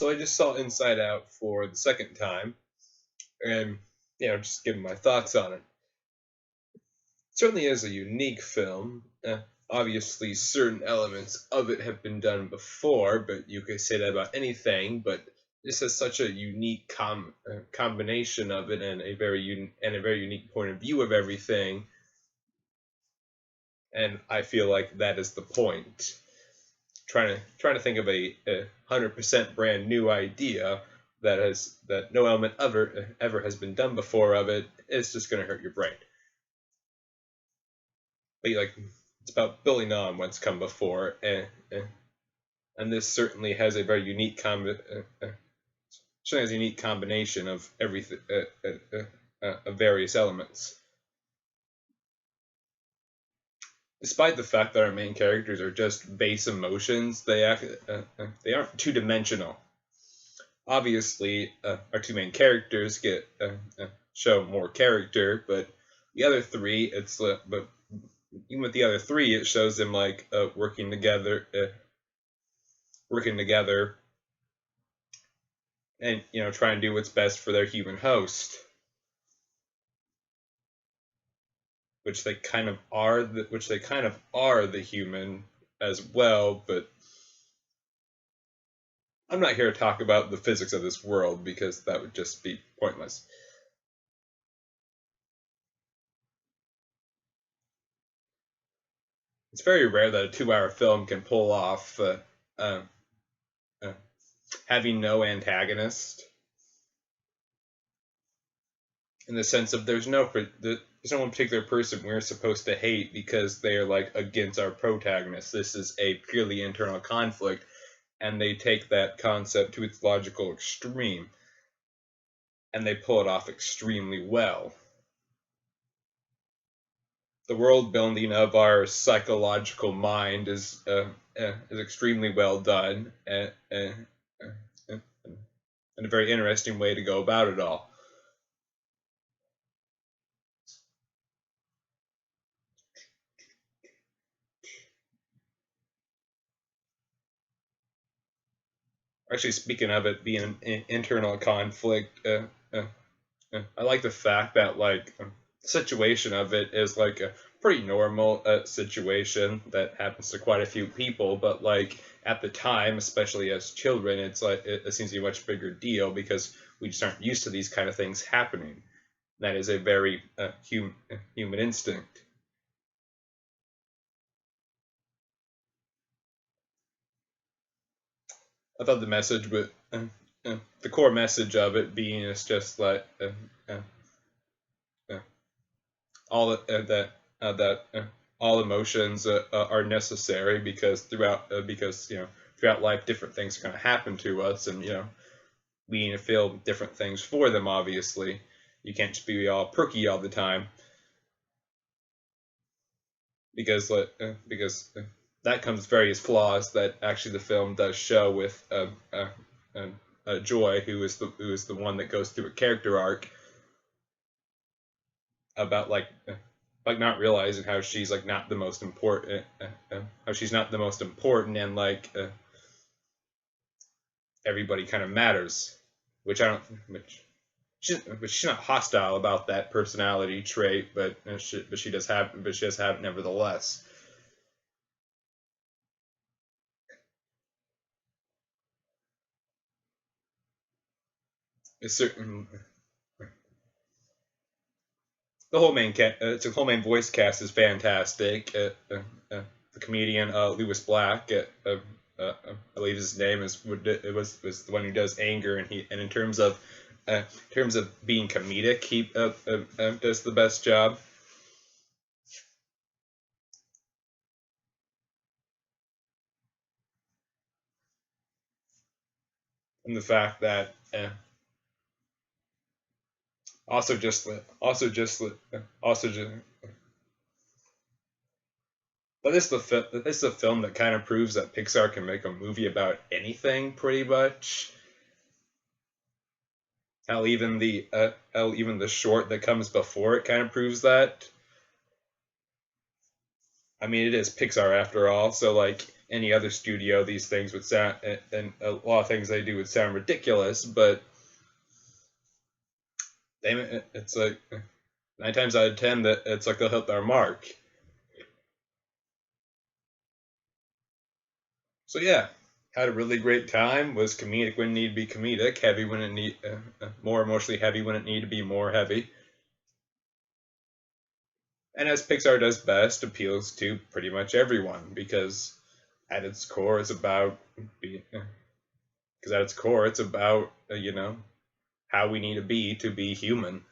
So I just saw Inside Out for the second time, and just giving my thoughts on it. It certainly is a unique film. Obviously, certain elements of it have been done before, but you could say that about anything. But this has such a unique combination of it, and a very unique point of view of everything. And I feel like that is the point. Trying to think of a 100% brand new idea that no element ever has been done before of it is just going to hurt your brain. But it's about building on what's come before, and this certainly has a very unique certainly has a unique combination of everything of various elements. Despite the fact that our main characters are just base emotions, they aren't two-dimensional. Obviously, our two main characters show more character, but the other three, but even with the other three, it shows them working together, and trying to do what's best for their human host, which they kind of are, the human as well. But I'm not here to talk about the physics of this world because that would just be pointless. It's very rare that a 2-hour film can pull off having no antagonist, in the sense of there's no one particular person we're supposed to hate because they are against our protagonist. This is a purely internal conflict, and they take that concept to its logical extreme, and they pull it off extremely well. The world building of our psychological mind is extremely well done, and a very interesting way to go about it all. Actually, speaking of it being an internal conflict, I like the fact that the situation of it is a pretty normal situation that happens to quite a few people, but at the time, especially as children, it seems to be a much bigger deal because we just aren't used to these kind of things happening. That is a very human instinct. I thought the message, but the core message of it being is just all all emotions are necessary because throughout life different things are going to happen to us, and we need to feel different things for them. Obviously, you can't just be all perky all the time because that comes with various flaws that actually the film does show with Joy, who is the one that goes through a character arc about not realizing how she's not the most important, and everybody kind of matters, which I don't, but she's not hostile about that personality trait, but she does have it nevertheless. It's certain the whole main voice cast is fantastic. The comedian Lewis Black, I believe his name was the one who does Anger, and in terms of being comedic, he does the best job. And the fact that also just but this is a film that kind of proves that Pixar can make a movie about anything, pretty much. How even the short that comes before it kind of proves that. I mean, it is Pixar after all, so any other studio, these things would sound, and a lot of things they do would sound ridiculous, but it's like 9 times out of 10 that it's like they'll hit their mark. So yeah, had a really great time. Was comedic when it needed to be comedic, heavy when it need, more emotionally heavy when it needed to be more heavy. And as Pixar does best, appeals to pretty much everyone because at its core, it's about because at its core, it's about how we need to be human.